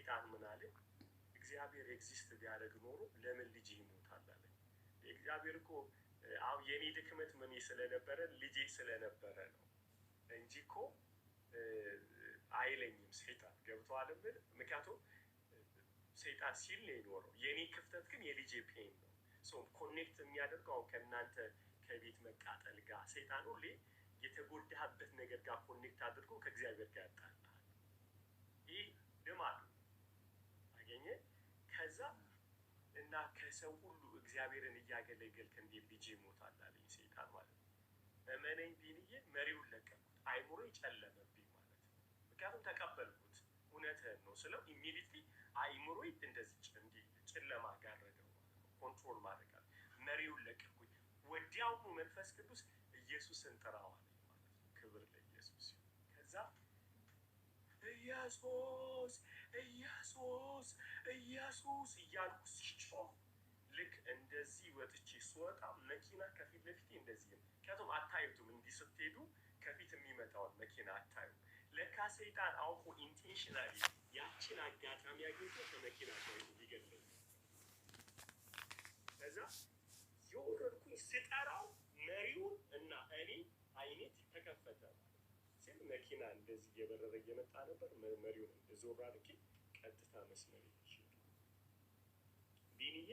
ሰይጣን ምን አለ? እግዚአብሔር ኤግዚስት ቢያደርግ ኖሮ ለምን ልጅ ይሞታል አለ። እግዚአብሔር እኮ አሁን የኔ ድክመት ምን ስለነበረ ልጄ ስለነበረ ነው እንጂ እኮ አይለኝም ሰይጣን። ገብቶሃል ብል? ምክንያቱም ሰይጣን ሲል ነው የኖረው። የኔ ክፍተት ግን የልጄ ፔን ነው። ኮኔክት የሚያደርገው ከእናንተ ከቤት መቃጠል ጋር ሰይጣን ሁሌ የተጎዳህበት ነገር ጋር ኮኔክት አድርጎ ከእግዚአብሔር ጋር ያጣልሃል። ይህ ልማዱ አገኘ። ከዛ እና ከሰው ሁሉ እግዚአብሔርን እያገለገልክ እንዴት ልጅ ይሞታል አለኝ ሰይጣን ማለት ነው። እመነኝ ቢንዬ መሪውን ለቀኩት። አይምሮ ጨለመብኝ ማለት ነው። ምክንያቱም ተቀበልኩት። እውነትህን ነው ስለው ኢሚዲየትሊ አይምሮ እንደዚህ ጨለማ ጋረደው ማለት ነው። ኮንትሮል ማድረግ አለ። መሪውን ለቀኩኝ። ወዲያውኑ መንፈስ ቅዱስ ኢየሱስን ጥራው አለኝ ማለት ነው። ክብር ለኢየሱስ። ከዛ ኢየሱስ ኢየሱስ ኢየሱስ እያልኩ ሲጮህ ልክ እንደዚህ ወጥቼ ስወጣ መኪና ከፊት ለፊቴ እንደዚህ ነው። ምክንያቱም አታዩትም፣ እንዲህ ስትሄዱ ከፊት የሚመጣውን መኪና አታዩም። ለካ ሰይጣን አውቆ ኢንቴንሽናሊ ያችን አጋጣሚ አግኝቶ ከመኪና ጋር ሊገለኝ። ከዛ የወረድኩኝ ስጠራው መሪውን እና እኔ አይነት ተከፈተ ሲል መኪና እንደዚህ እየበረረ እየመጣ ነበር። መሪውን እንደዞር አድርጌ ቀጥታ መስመር ይችላል። ቢንዬ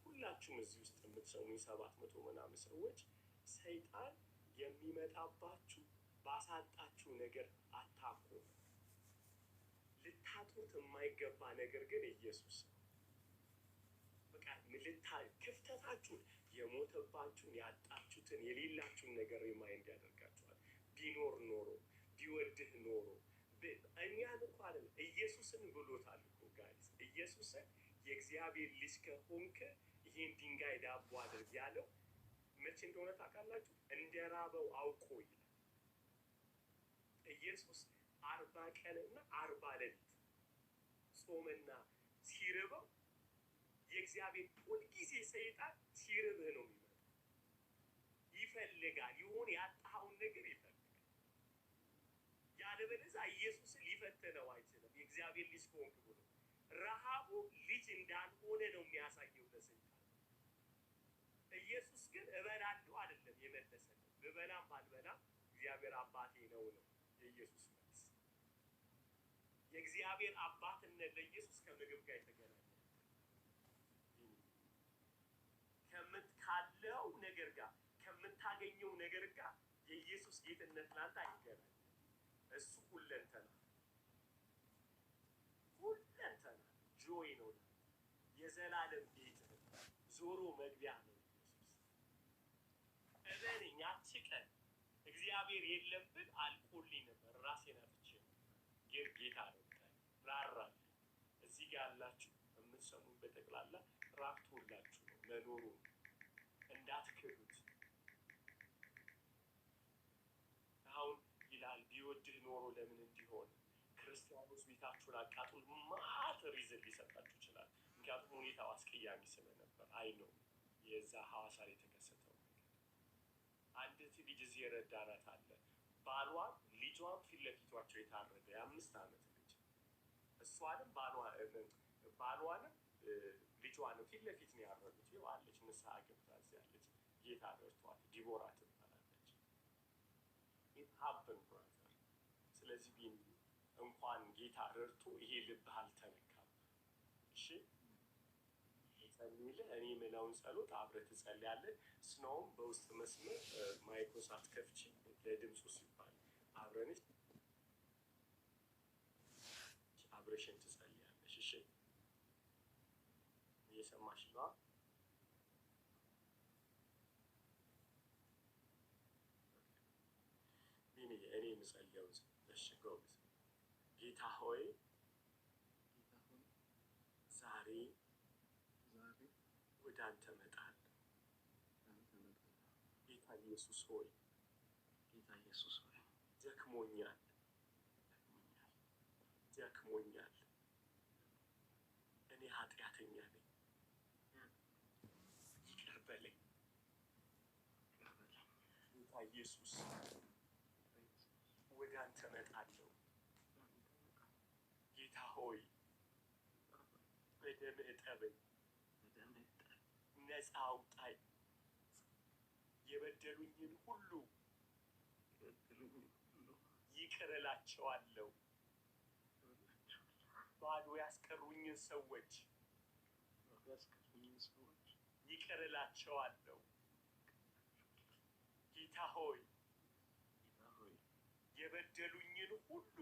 ሁላችሁም እዚህ ውስጥ የምትሰሙኝ 700 ምናምን ሰዎች ሰይጣን የሚመጣባችሁ ባሳጣችሁ ነገር አታኮ ልታጡት የማይገባ ነገር ግን ኢየሱስ በቃ ክፍተታችሁን የሞተባችሁን ያጣችሁትን የሌላችሁን ነገር ሪማይንድ ያደርጋችኋል። ቢኖር ኖሮ ቢወድህ ኖሮ እኛን እኮ አይደል ኢየሱስን ብሎታል እኮ ጋይስ። ኢየሱስን የእግዚአብሔር ልጅ ከሆንክ ይህን ድንጋይ ዳቦ አድርግ ያለው መቼ እንደሆነ ታውቃላችሁ? እንደራበው አውቆ ይላል ኢየሱስ። 40 ቀንና 40 ሌሊት ጾምና ሲርበው የእግዚአብሔር ሁልጊዜ ሰይጣን ሲርብህ ነው የሚመጣው። ይፈልጋል፣ የሆነ ያጣኸውን ነገር ይፈልጋል። ያለበለዚያ ኢየሱስን ሊፈትነው አይችልም። የእግዚአብሔር ልጅ ከሆንክ ብሎ ረሃቡ ልጅ እንዳልሆነ ነው የሚያሳየው ለሰይጣን። ኢየሱስ ግን እበላለሁ አይደለም የመለሰው። ብበላም ባልበላም እግዚአብሔር አባቴ ነው ነው የኢየሱስ መልስ። የእግዚአብሔር አባትነት ለኢየሱስ ከምግብ ጋር የተገናኘ ካለው ነገር ጋር ከምታገኘው ነገር ጋር የኢየሱስ ጌትነት ላንተ አይገናኝ። እሱ ሁለንተና ጆይ ነው። የዘላለም ቤት ዞሮ መግቢያ ነው ኢየሱስ። እበለኝ ያቺ ቀን እግዚአብሔር የለም ብል አልቆልኝ ነበር። ራሴን አጥቼ ግን ጌታ ረዳኝ፣ ራራልኝ። እዚህ ጋር ያላችሁ የምትሰሙኝ በጠቅላላ ራርቶላችሁ ነው መኖሩ እንዳትክዱት። አሁን ይላል ቢወድህ ኖሮ ለምን እንዲሆን ክርስቲያኖች ቤታችሁን አቃጥሉ ማት ሪዝን ሊሰጣችሁ ይችላል። ምክንያቱም ሁኔታው አስቀያሚ ስለነበር። አይ ነው የዛ ሐዋሳ ላይ የተከሰተው ነገር። አንዲት ልጅ እዚህ የረዳናት አለ። ባሏን ልጇን ፊት ለፊቷቸው የታረደ የ5 ዓመት ልጅ እሷንም ባሏንም ልጇንም ፊት ለፊት ነው ያረዱት። ይኸው አለች፣ ንስሐ ገብታ እዚህ አለች። ጌታ ረድቷት ዲቦራ ትባላለች። ኢት ሀፕን ብራዘር። ስለዚህ ቢን እንኳን ጌታ ረድቶ ይሄ ልብህ አልተነካም። እሺ ጸልይልህ። እኔ የምለውን ጸሎት አብረህ ትጸልያለህ። ስኖውም በውስጥ መስመር ማይክሮሳፍት ከፍቺ ለድምፁ ሲባል አብረንሽ አብረሽን ትጸልያለሽ። እሺ እየሰማሽ ነው? እኔ የምጸልየው እሺ ጎበዝ። ጌታ ሆይ ዛሬ ወደ አንተ እመጣለሁ። ጌታ ኢየሱስ ሆይ ደክሞኛል። እኔ ኃጢአተኛ ነኝ። ይቅር በለኝ ጌታ ኢየሱስ። ወደ አንተ እመጣለሁ ጌታ ሆይ በደምህ እጠበኝ፣ ነፃ አውጣኝ። የበደሉኝን ሁሉ ይቅር እላቸዋለሁ። ባዶ ያስቀሩኝን ሰዎች ይቅር እላቸዋለሁ። ጌታ ሆይ የበደሉኝን ሁሉ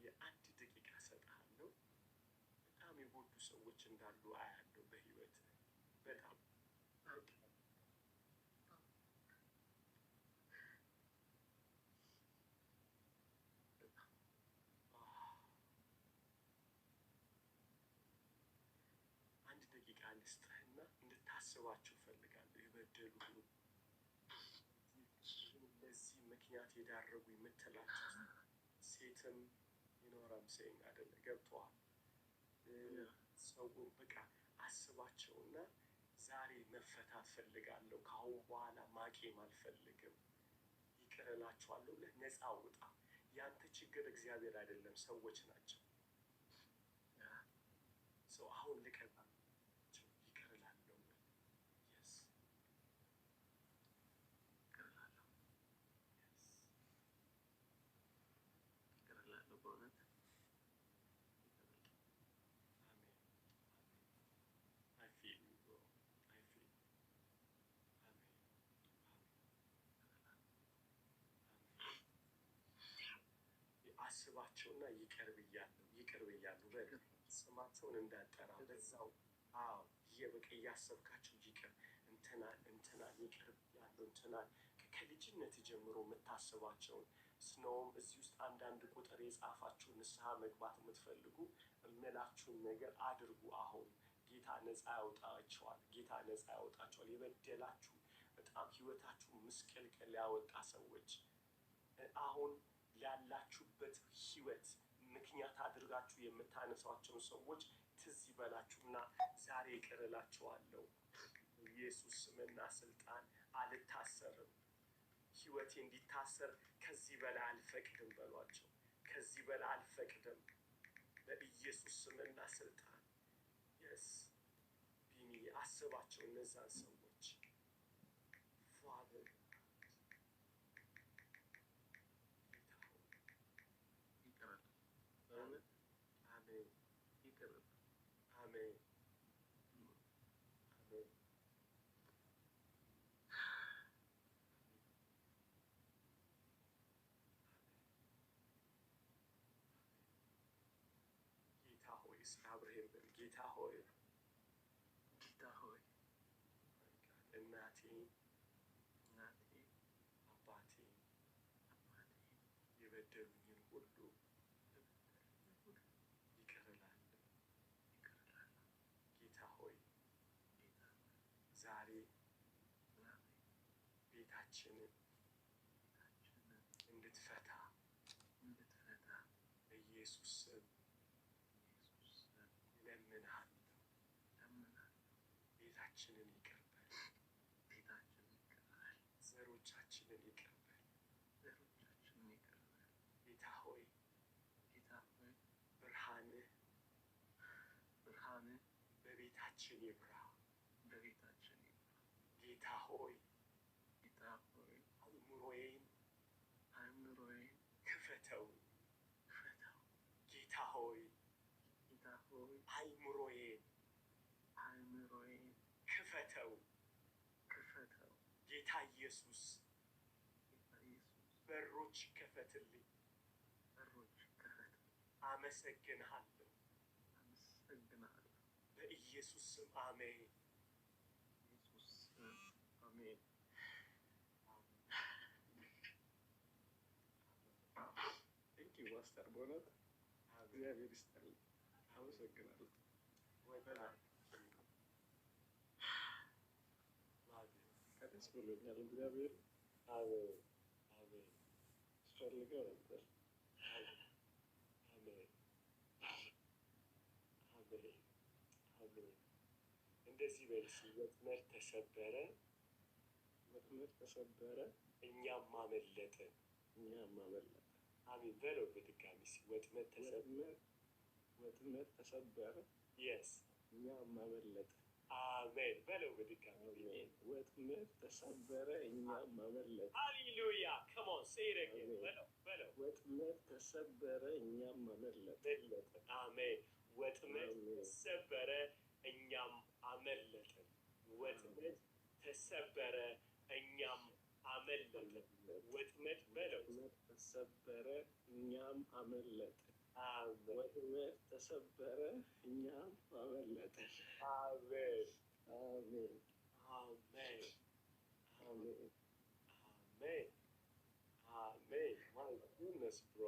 የአንድ ደቂቃ እሰጥሃለሁ። በጣም የጎዱ ሰዎች እንዳሉ አያለሁ በህይወት በጣም አንድ ደቂቃ ልስጥህና እንድታስባቸው እፈልጋለሁ። የበደሉኝ ለዚህ ምክንያት የዳረጉ የምትላቸው ሴትም ይኖራም ሴይንግ አይደለ ገብቶሃል? ሰው በቃ አስባቸውና ዛሬ መፈታት ፈልጋለሁ፣ ከአሁን በኋላ ማቄም አልፈልግም፣ ይቅር እላቸዋለሁ ብለህ ነፃ ውጣ። ያንተ ችግር እግዚአብሔር አይደለም፣ ሰዎች ናቸው። ሰው አሁን ልቀጣቸው፣ ይቅር እላለሁ። የስ ይቅር እላለሁ፣ ይቅር እላለሁ በእውነት አስባቸውና ይቅር ብያለሁ፣ ይቅር ብያለሁ። በል ስማቸውን እንዳጠራ በዛው በቃ እያሰብካቸው ይቅር እንትናን እንትናን ይቅር ብያለሁ፣ እንትናን ከልጅነት ጀምሮ የምታስባቸውን ስነውም እዚህ ውስጥ አንዳንድ ቁጥር የጻፋችሁ ንስሐ መግባት የምትፈልጉ እምላችሁን ነገር አድርጉ። አሁን ጌታ ነፃ ያወጣቸዋል፣ ጌታ ነፃ ያወጣቸዋል። የበደላችሁ በጣም ህይወታችሁ ምስቅልቅል ያወጣ ሰዎች አሁን ያላችሁበት ህይወት ምክንያት አድርጋችሁ የምታነሷቸውን ሰዎች ትዝ ይበላችሁና ዛሬ ይቅር እላችኋለሁ። ኢየሱስ ስምና ስልጣን አልታሰርም፣ ህይወቴ እንዲታሰር ከዚህ በላይ አልፈቅድም በሏቸው። ከዚህ በላይ አልፈቅድም በኢየሱስ ስምና ስልጣን። የስ ቢኒ አስባቸው እነዛን ሰዎች ፋዘር አብርሃም ጌታ ሆይ ጌታ ሆይ እናቴ አባቴ የበደሉኝን ሁሉ ይቅር እላለሁ። ጌታ ሆይ ዛሬ ቤታችንን እንድትፈታ በኢየሱስ ስም እለምንሃለሁ። ቤታችንን ይቅር በል፣ ዘሮቻችንን ይቅር በል። ጌታ ሆይ ብርሃንህ በቤታችን ይብራ። ጌታ ሆይ አእምሮዬን ክፈተው። ጌታ ሆይ አእምሮዬን ክፈተው። ጌታ ኢየሱስ በሮች ክፈትልኝ። አመሰግንሃለሁ በኢየሱስ ስም አሜን። ማስተር በእውነት እግዚአብሔር ይስጥልኝ። አመሰግናለሁ። ደስ ብሎኛል። እግዚአብሔር ፈልገው ነበር። እንደዚህ በልስ ወጥመድ ተሰበረ፣ እኛም አመለጥን። አሜን በለው በድጋሚ ወጥመድ ተሰበረ ወጥመድ ተሰበረ። የስ እኛም አመለጥን። አሜን በለው በድጋሚ ወጥመድ ተሰበረ፣ እኛም አመለጥን። ሃሌሉያ ከሞን ሴይ በለው ወጥመድ ተሰበረ፣ እኛም አመለጥን። አሜን ወጥመድ ተሰበረ እኛም አመለጥን። ወጥመድ ተሰበረ እኛም አመለጥን። ወጥመድ በለው ተሰበረ፣ እኛም አመለጥን። ወጥመድ ተሰበረ፣ እኛም አመለጥን። አሜን አሜን አሜን አሜን አሜን አሜን። ማይ ጉድነስ ብሮ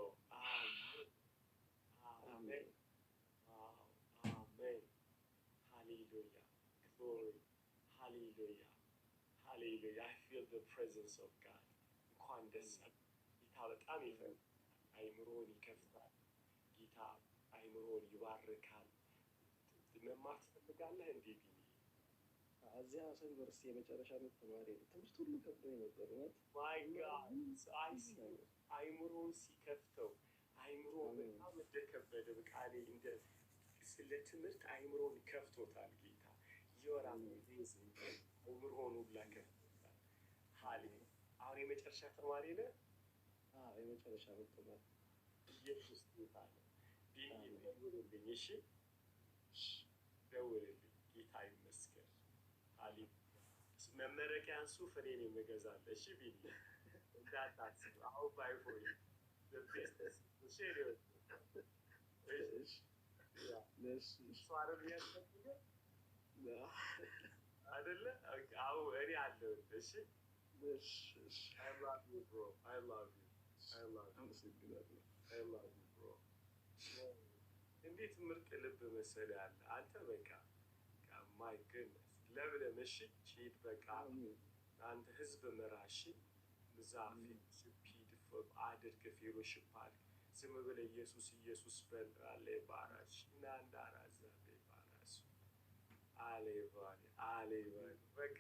አሜን አሜን አሜን። ሃሌሉያ ግሎሪ ሃሌሉያ ሃሌሉያ። አይ ፊል ዘ ፕሬዘንስ ኦፍ ጋድ። እንኳን ደስ አለ። ጌታ በጣም ይፈልጋል። አይምሮን ይከፍታል። ጌታ አይምሮን ይባርካል። መማር ትፈልጋለህ እንዴ? እዚያ ሐዋሳ ዩኒቨርሲቲ የመጨረሻ ዓመት ተማሪ ነው። ትምህርት ሁሉ ከብዶኝ ነበር። ማይ ጋድ አይምሮን ሲከፍተው አይምሮ በጣም እንደከበደ በቃ እንደ ስለ ትምህርት አይምሮን ከፍቶታል ጌታ። ይወራል አይምሮን ሁላ ከፍቶታል። አሁን የመጨረሻ ተማሪ ነህ? የመጨረሻ ዓመት ተማሪ። ኢየሱስ ጌታ ነው። ደውልልኝ፣ እሺ ደውልልኝ። ጌታ ይመስገን። መመረቂያን ሱፍ እኔ ነኝ የምገዛልህ። እሺ ቢል እንዳታስብ። አሁን ባይፎን አይደለ? አሁን እኔ አለሁልህ። እሺ I love you bro. I love you. እንዴት ምርጥ ልብ መሰለህ ያለ አንተ። በቃ ማይ ጎድነስ ለብለም። እሺ ሂድ በቃ አንተ ህዝብ ምራሽ ምዛፊ ስፒድ አድርግ ፌሎሺፕ አድርግ። ዝም ብለህ ኢየሱስ ኢየሱስ በል አለ ባራሽ እና እንዳራዘ ባራሽ አሌ በቃ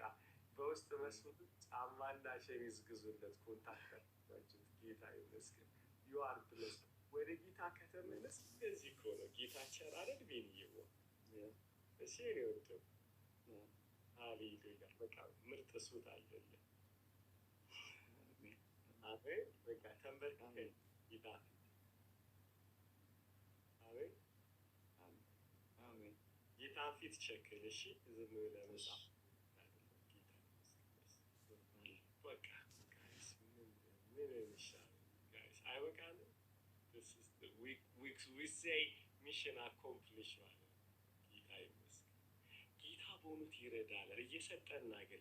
በውስጥ መስመር ጫማና ሸሚዝ ግዙለት። ኮንታክት አድርጋችሁ ጌታ ይመስገን። ዩ አር ብለስ ወደ ጌታ ከተመለስ እንደዚህ እኮ ነው። ጌታ ቸር አይደል? ቤንዬው እሺ ነው ወጥቶ ሃሌሉያ። በቃ ምርጥ ሱት አለልህ። አሜን። በቃ ተንበርክከን ጌታ አሜን አሜን። ጌታን ፊት ቸክል። እሺ ዝም ብለህ መጻፍ በቃ ምን ይሻላል? ጋይስ አይበቃንም? we say mission accomplished ማለት ነው። ጌታ ይመስገን። ጌታ በእውነት ይረዳል። እየሰጠን